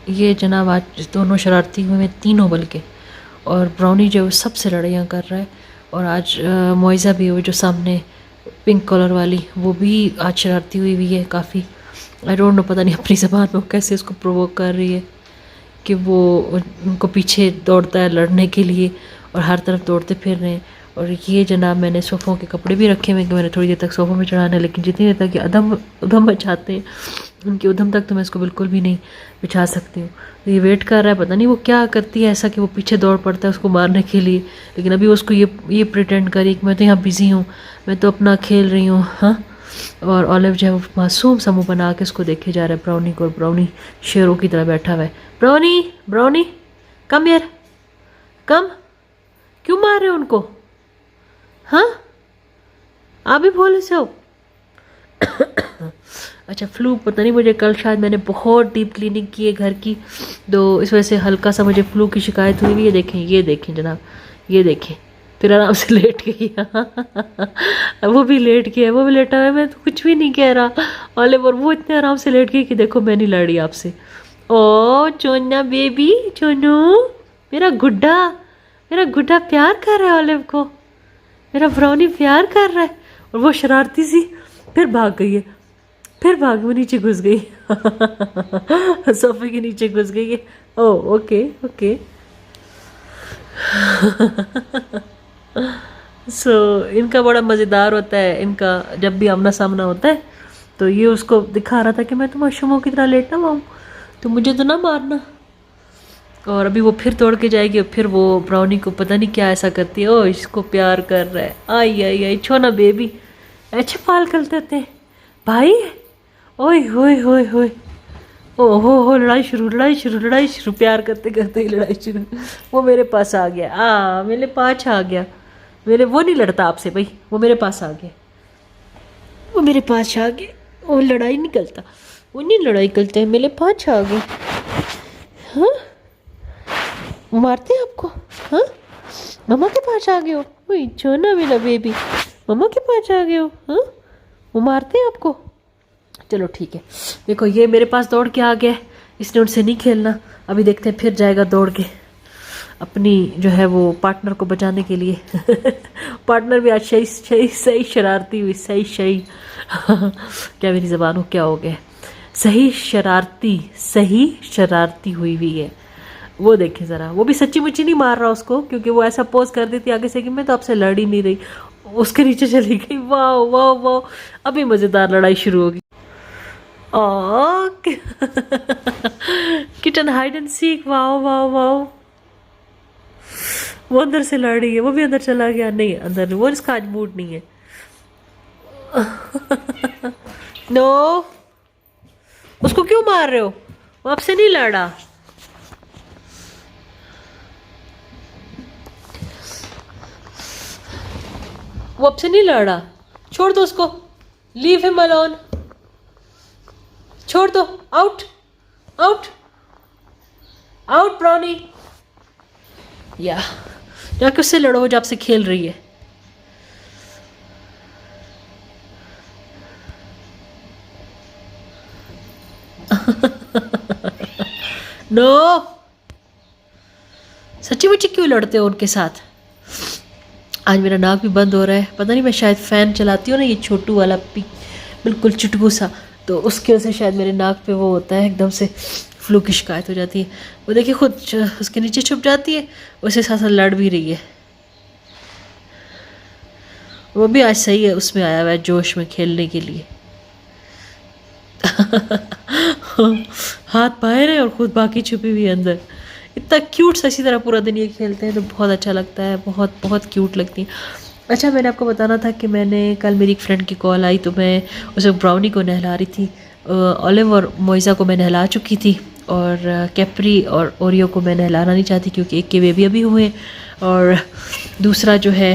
یہ جناب آج دونوں شرارتی ہوئے ہیں، تینوں بلکہ، اور براؤنی جو ہے وہ سب سے لڑائیاں کر رہا ہے، اور آج معائزہ بھی وہ جو سامنے پنک کلر والی وہ بھی آج شرارتی ہوئی ہے کافی. آئی ڈونٹ نو، پتہ نہیں اپنی زبان میں وہ کیسے اس کو پرووک کر رہی ہے کہ وہ ان کو پیچھے دوڑتا ہے لڑنے کے لیے اور ہر طرف دوڑتے پھر رہے ہیں. اور یہ جناب میں نے صوفوں کے کپڑے بھی رکھے ہوئے کہ میں نے تھوڑی دیر تک صوفوں میں چڑھانا ہے، لیکن جتنی دیر تک یہ ادھم مچاتے ہیں ان کی ادھم تک تو میں اس کو بالکل بھی نہیں بچھا سکتی ہوں. تو یہ ویٹ کر رہا ہے، پتہ نہیں وہ کیا کرتی ہے ایسا کہ وہ پیچھے دوڑ پڑتا ہے اس کو مارنے کے لیے، لیکن ابھی اس کو یہ پریٹینڈ کری کہ میں تو یہاں بزی ہوں، میں تو اپنا کھیل رہی ہوں. ہاں، اور اولیو جو ہے وہ معصوم سا منہ بنا کے اس کو دیکھے جا رہا ہے براؤنی کو، اور براؤنی شیروں کی طرح بیٹھا ہوا ہے. براؤنی کم یار، کم. کیوں مار رہے ہو ان کو؟ ہاں، آپ بھی بولے سے ہو. اچھا، فلو پتہ نہیں، مجھے کل شاید میں نے بہت ڈیپ کلیننگ کی ہے گھر کی، تو اس وجہ سے ہلکا سا مجھے فلو کی شکایت ہوئی. یہ دیکھیں جناب، یہ دیکھیں، پھر آرام سے لیٹ گئی. وہ بھی لیٹ گیا، وہ بھی لیٹا ہوا ہے، میں تو کچھ بھی نہیں کہہ رہا اور وہ اتنے آرام سے لیٹ گئی کہ دیکھو میں نہیں لڑ رہی آپ سے. او چونا بیبی، چونو میرا گڈا پیار کر رہا ہے اولیو کو، میرا براؤنی پیار کر رہا ہے. اور وہ شرارتی سی پھر بھاگ گئی ہے، وہ نیچے گھس گئی. صوفے کے نیچے گھس گئی ہے. او اوکے. سو ان کا بڑا مزیدار ہوتا ہے، ان کا جب بھی آمنا سامنا ہوتا ہے تو یہ اس کو دکھا رہا تھا کہ میں تو معصوموں کی طرح لیٹا ہوا ہوں، تو مجھے تو نہ مارنا. اور ابھی وہ پھر توڑ کے جائے گی، اور پھر وہ براؤنی کو پتہ نہیں کیا ایسا کرتی ہے. او اس کو پیار کر رہا ہے. آئی چھونا بیبی، اچھے پال کرتے ہوتے ہیں بھائی. اوئے ہوئے او ہو لڑائی شروع، پیار کرتے کرتے ہی لڑائی شروع. وہ میرے پاس آ گیا، میرے پاس آ گیا. وہ نہیں لڑتا آپ سے بھائی، وہ میرے پاس آ گیا، وہ لڑائی نہیں کرتا، ہے، میرے پاس آ گیا. ہاں، وہ مارتے ہیں آپ کو؟ ہاں، مما کے پاس آ گئے ہو؟ وہی چھونا میرا بیبی، مما کے پاس آ گئے ہو؟ ہاں، وہ مارتے ہیں آپ کو؟ چلو ٹھیک ہے. دیکھو یہ میرے پاس دوڑ کے آ گیا، اس نے ان سے نہیں کھیلنا. ابھی دیکھتے ہیں پھر جائے گا دوڑ کے اپنی جو ہے وہ پارٹنر کو بچانے کے لیے. پارٹنر بھی آج صحیح شرارتی ہوئی، صحیح کیا میری زبان کو کیا ہو گیا، صحیح شرارتی ہوئی ہے. وہ دیکھیں ذرا، وہ بھی سچی مچی نہیں مار رہا اس کو، کیونکہ وہ ایسا پوز کر دیتی آگے سے کہ میں تو آپ سے لڑ ہی نہیں رہی، اس کے نیچے چلی گئی. واو، ابھی مزیدار لڑائی شروع ہوگی. کٹن ہائیڈ اینڈ سیک. واو، وہ اندر سے لڑ رہی ہے، وہ بھی اندر چلا گیا. نہیں اندر نہیں، وہ اس کا آج موڈ نہیں ہے. نو، اس کو کیوں مار رہے ہو؟ وہ آپ سے نہیں لڑا. وہ آپ سے نہیں لڑا، چھوڑ دو اس کو، لیو ہم الون، چھوڑ دو. Out brownie. یا جا کے اس سے لڑو جو آپ سے کھیل رہی ہے. نو، سچی مچی کیوں لڑتے ہو ان کے ساتھ؟ آج میرا ناک بھی بند ہو رہا ہے، پتہ نہیں میں شاید فین چلاتی ہوں نا، یہ چھوٹو والا بالکل چٹکو سا، تو اس کی وجہ سے شاید میرے ناک پہ وہ ہوتا ہے، ایک دم سے فلو کی شکایت ہو جاتی ہے. وہ دیکھیے خود اس کے نیچے چھپ جاتی ہے، اسے ساتھ ساتھ لڑ بھی رہی ہے. وہ بھی آج صحیح ہے، اس میں آیا ہوا ہے جوش میں کھیلنے کے لیے. ہاتھ باہر ہے اور خود باقی چھپی ہوئی ہے اندر. اتنا کیوٹ سا، اسی طرح پورا دن یہ کھیلتے ہیں تو بہت اچھا لگتا ہے، بہت کیوٹ لگتی ہیں. اچھا، میں نے آپ کو بتانا تھا کہ میں نے کل میری ایک فرینڈ کی کال آئی، تو میں اسے براؤنی کو نہلا رہی تھی. اولیو اور معائزہ کو میں نہلا چکی تھی، اور کیپری اور اوریو کو میں نہلانا نہیں چاہتی کیونکہ ایک کے بیبی ابھی ہوئے ہیں، اور دوسرا جو ہے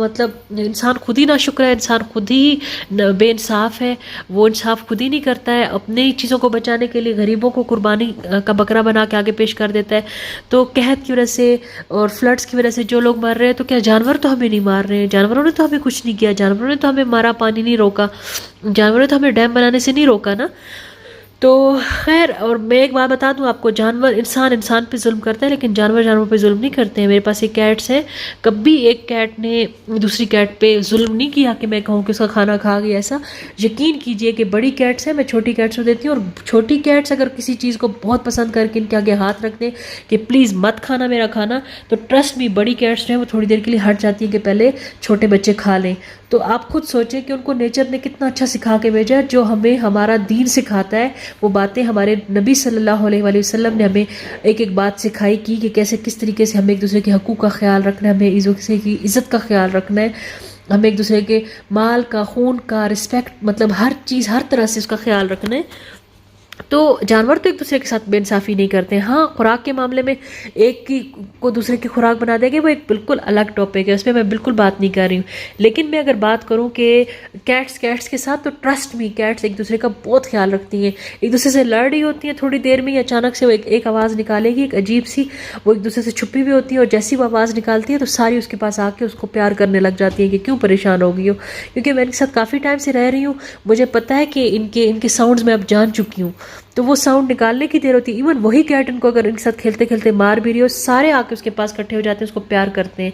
مطلب انسان خود ہی ناشکر ہے، انسان خود ہی بے انصاف ہے، وہ انصاف خود ہی نہیں کرتا ہے، اپنی چیزوں کو بچانے کے لیے غریبوں کو قربانی کا بکرا بنا کے آگے پیش کر دیتا ہے. تو قحط کی وجہ سے اور فلڈس کی وجہ سے جو لوگ مر رہے ہیں، تو کیا جانور تو ہمیں نہیں مار رہے ہیں؟ جانوروں نے تو ہمیں کچھ نہیں کیا، جانوروں نے تو ہمیں مارا پانی نہیں روکا، جانوروں نے تو ہمیں ڈیم بنانے سے نہیں روکا نا. تو خیر، اور میں ایک بات بتا دوں آپ کو، جانور انسان پہ ظلم کرتا ہے لیکن جانوروں پہ ظلم نہیں کرتے ہیں. میرے پاس ایک کیٹس ہیں، کبھی ایک کیٹ نے دوسری کیٹ پہ ظلم نہیں کیا کہ میں کہوں کہ اس کا کھانا کھا گئی. ایسا یقین کیجئے کہ بڑی کیٹس ہیں، میں چھوٹی کیٹس کو دیتی ہوں، اور چھوٹی کیٹس اگر کسی چیز کو بہت پسند کر کے ان کے آگے ہاتھ رکھ دیں کہ پلیز مت کھانا میرا کھانا، تو ٹرسٹ می بڑی کیٹس جو ہیں وہ تھوڑی دیر کے لیے ہٹ جاتی ہیں کہ پہلے چھوٹے بچے کھا لیں. تو آپ خود سوچیں کہ ان کو نیچر نے کتنا اچھا سکھا کے بھیجا ہے، جو ہمیں ہمارا دین سکھاتا ہے. وہ باتیں ہمارے نبی صلی اللہ علیہ وآلہ وسلم نے ہمیں ایک ایک بات سکھائی کی کہ کیسے کس طریقے سے ہمیں ایک دوسرے کے حقوق کا خیال رکھنا ہے، ہمیں ایک دوسرے کی عزت کا خیال رکھنا ہے، ہمیں ایک دوسرے کے مال کا، خون کا، رسپیکٹ، مطلب ہر چیز ہر طرح سے اس کا خیال رکھنا ہے. تو جانور تو ایک دوسرے کے ساتھ بے انصافی نہیں کرتے ہیں. ہاں، خوراک کے معاملے میں ایک کی کو دوسرے کی خوراک بنا دے گی، وہ ایک بالکل الگ ٹاپک ہے، اس پہ میں بالکل بات نہیں کر رہی ہوں. لیکن میں اگر بات کروں کہ کیٹس کے ساتھ، تو ٹرسٹ می کیٹس ایک دوسرے کا بہت خیال رکھتی ہیں. ایک دوسرے سے لڑ رہی ہوتی ہیں تھوڑی دیر میں ہی اچانک سے وہ ایک آواز نکالے گی، ایک عجیب سی، وہ ایک دوسرے سے چھپی ہوئی ہوتی ہے، اور جیسی وہ آواز نکالتی ہے تو ساری اس کے پاس آ کے اس کو پیار کرنے لگ جاتی ہیں کہ کیوں پریشان ہو گئی ہو. کیونکہ میں ان کے ساتھ کافی ٹائم سے رہ رہی ہوں، مجھے پتہ ہے کہ ان کے ساؤنڈز میں اب جان چکی ہوں. تو وہ ساؤنڈ نکالنے کی دیر ہوتی ہے. ایون وہی کیٹ ان کو اگر ان کے ساتھ کھیلتے کھیلتے مار بھی رہی ہو، سارے آ کے اس کے پاس اکٹھے ہو جاتے ہیں، اس کو پیار کرتے ہیں.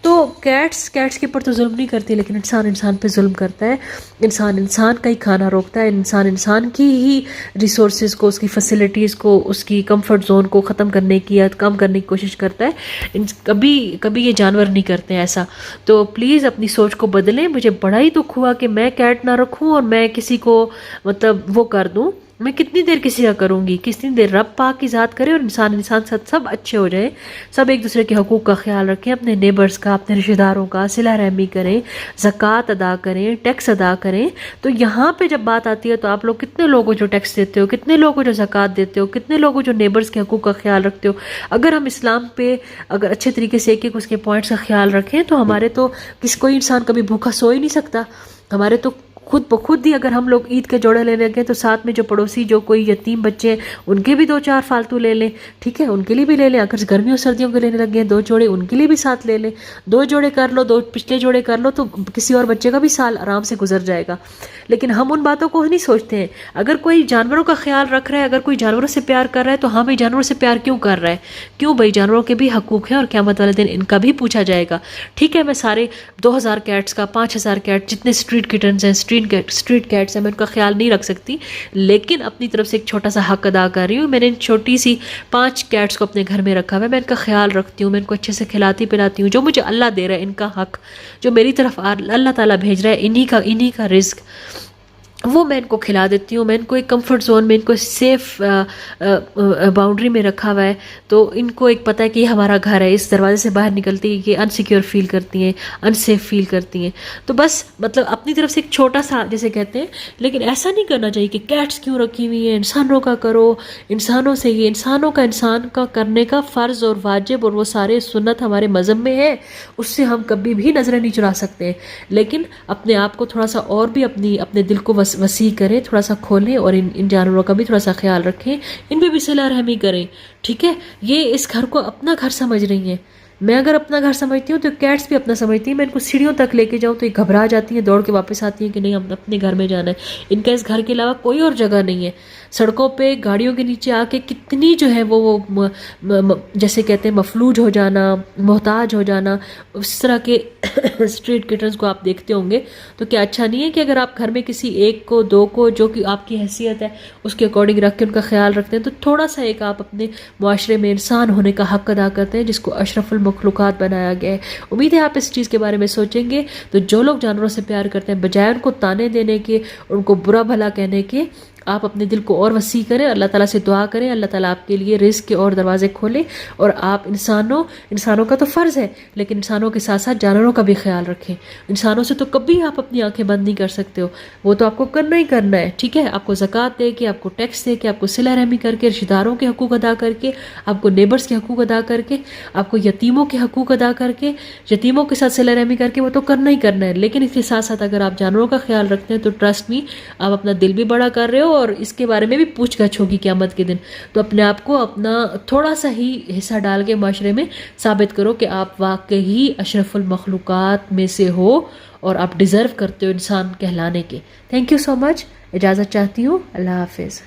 تو کیٹس کے اوپر تو ظلم نہیں کرتی، لیکن انسان پہ ظلم کرتا ہے. انسان کا ہی کھانا روکتا ہے، انسان کی ہی ریسورسز کو، اس کی فیسلٹیز کو، اس کی کمفرٹ زون کو ختم کرنے کی یا کم کرنے کی کوشش کرتا ہے. کبھی یہ جانور نہیں کرتے ہیں ایسا. تو پلیز اپنی سوچ کو بدلیں. مجھے بڑا ہی دکھ ہوا کہ میں کیٹ نہ رکھوں اور میں کسی کو مطلب وہ کر دوں. میں کتنی دیر کسی کا کروں گی؟ کتنی دیر رب پاک کی ذات کرے اور انسان ساتھ سب اچھے ہو جائیں، سب ایک دوسرے کے حقوق کا خیال رکھیں، اپنے نیبرز کا، اپنے رشتہ داروں کا صلہ رحمی کریں، زکوٰۃ ادا کریں، ٹیکس ادا کریں. تو یہاں پہ جب بات آتی ہے تو آپ لوگ کتنے لوگ ہو جو ٹیکس دیتے ہو، کتنے لوگ ہو جو زکوٰۃ دیتے ہو، کتنے لوگ ہو جو نیبرز کے حقوق کا خیال رکھتے ہو. اگر ہم اسلام پہ اگر اچھے طریقے سے ایک اس کے پوائنٹس کا خیال رکھیں تو ہمارے تو کوئی انسان کبھی بھوکا سو ہی نہیں سکتا. ہمارے تو خود بخود ہی اگر ہم لوگ عید کے جوڑے لینے لگے تو ساتھ میں جو پڑوسی جو کوئی یتیم بچے ہیں ان کے بھی 2-4 فالتو لے لیں، ٹھیک ہے، ان کے لیے بھی لے لیں. اگر گرمیوں سردیوں کے لینے لگے ہیں 2 جوڑے، ان کے لیے بھی ساتھ لے لیں. 2 جوڑے کر لو، 2 پچھلے جوڑے کر لو، تو کسی اور بچے کا بھی سال آرام سے گزر جائے گا. لیکن ہم ان باتوں کو نہیں سوچتے ہیں. اگر کوئی جانوروں کا خیال رکھ رہا ہے، اگر کوئی جانوروں سے پیار کر رہا ہے، تو ہاں بھائی جانوروں سے پیار کیوں کر رہا ہے؟ کیوں بھائی؟ جانوروں کے بھی حقوق ہیں اور قیامت والے دن ان کا بھی پوچھا جائے گا. ٹھیک ہے، میں سارے 2000 کیٹس کا، 5000 کیٹ، جتنے اسٹریٹ کٹنز ہیں، اسٹریٹ کیٹس ہیں، میں ان کا خیال نہیں رکھ سکتی، لیکن اپنی طرف سے ایک چھوٹا سا حق ادا کر رہی ہوں. میں نے ان چھوٹی سی 5 کیٹس کو اپنے گھر میں رکھا ہوا ہے. میں ان کا خیال رکھتی ہوں، میں ان کو اچھے سے کھلاتی پلاتی ہوں. جو مجھے اللہ دے رہا ہے ان کا حق، جو میری طرف اللہ تعالیٰ بھیج رہا ہے انہی کا رزق، وہ میں ان کو کھلا دیتی ہوں. میں ان کو ایک کمفرٹ زون میں، ان کو سیف باؤنڈری میں رکھا ہوا ہے. تو ان کو ایک پتہ ہے کہ یہ ہمارا گھر ہے. اس دروازے سے باہر نکلتی ہے کہ انسیکیور فیل کرتی ہیں، انسیف فیل کرتی ہیں. تو بس مطلب اپنی طرف سے ایک چھوٹا سا جیسے کہتے ہیں. لیکن ایسا نہیں کرنا چاہیے کہ کیٹس کیوں رکھی ہوئی ہیں، انسانوں کا کرو، انسانوں سے یہ انسانوں کا انسان کا کرنے کا فرض اور واجب اور وہ سارے سنت ہمارے مذہب میں ہے، اس سے ہم کبھی بھی نظریں نہیں چرا سکتے. لیکن اپنے آپ کو تھوڑا سا اور بھی اپنے دل کو وسیع کریں، تھوڑا سا کھولیں، اور ان جانوروں کا بھی تھوڑا سا خیال رکھیں، ان پہ بھی صلہ رحمی کریں. ٹھیک ہے، یہ اس گھر کو اپنا گھر سمجھ رہی ہیں. میں اگر اپنا گھر سمجھتی ہوں تو کیٹس بھی اپنا سمجھتی ہیں. میں ان کو سیڑھیوں تک لے کے جاؤں تو یہ گھبرا جاتی ہیں، دوڑ کے واپس آتی ہیں کہ نہیں، ہم اپنے گھر میں جانا ہے. ان کا اس گھر کے علاوہ کوئی اور جگہ نہیں ہے. سڑکوں پہ گاڑیوں کے نیچے آ کے کتنی جو ہے وہ جیسے کہتے ہیں مفلوج ہو جانا، محتاج ہو جانا، اس طرح کے اسٹریٹ کٹنز کو آپ دیکھتے ہوں گے. تو کیا اچھا نہیں ہے کہ اگر آپ گھر میں کسی 1 کو 2 کو جو کہ آپ کی حیثیت ہے اس کے اکارڈنگ رکھ کے ان کا خیال رکھتے ہیں، تو تھوڑا سا ایک آپ اپنے معاشرے میں انسان ہونے کا حق ادا کرتے ہیں، جس کو اشرف المخلوقات بنایا گیا ہے. امید ہے آپ اس چیز کے بارے میں سوچیں گے. تو جو لوگ جانوروں سے پیار کرتے ہیں، بجائے ان کو تانے دینے کے، ان کو برا بھلا کہنے کے، آپ اپنے دل کو اور وسیع کریں، اللہ تعالیٰ سے دعا کریں، اللہ تعالیٰ آپ کے لیے رزق کے اور دروازے کھولے، اور آپ انسانوں کا تو فرض ہے لیکن انسانوں کے ساتھ ساتھ جانوروں کا بھی خیال رکھیں۔ انسانوں سے تو کبھی آپ اپنی آنکھیں بند نہیں کر سکتے ہو، وہ تو آپ کو کرنا ہی کرنا ہے، ٹھیک ہے؟ آپ کو زکوٰۃ دے کے، آپ کو ٹیکس دے کے، آپ کو صلہ رحمی کر کے، رشتہ داروں کے حقوق ادا کر کے، آپ کو نیبرز کے حقوق ادا کر کے، آپ کو یتیموں کے حقوق ادا کر کے، یتیموں کے ساتھ صلہ رحمی کر کے، وہ تو کرنا ہی کرنا ہے، لیکن اس کے ساتھ ساتھ اگر آپ جانوروں کا خیال رکھتے ہیں تو ٹرسٹ می آپ اپنا دل بھی بڑا کر رہے ہو، اور اس کے بارے میں بھی پوچھ گچھ ہوگی قیامت کے دن۔ تو اپنے آپ کو اپنا تھوڑا سا ہی حصہ ڈال کے معاشرے میں ثابت کرو کہ آپ واقعی اشرف المخلوقات میں سے ہو اور آپ ڈیزرو کرتے ہو انسان کہلانے کے۔ تھینک یو سو مچ، اجازت چاہتی ہوں، اللہ حافظ۔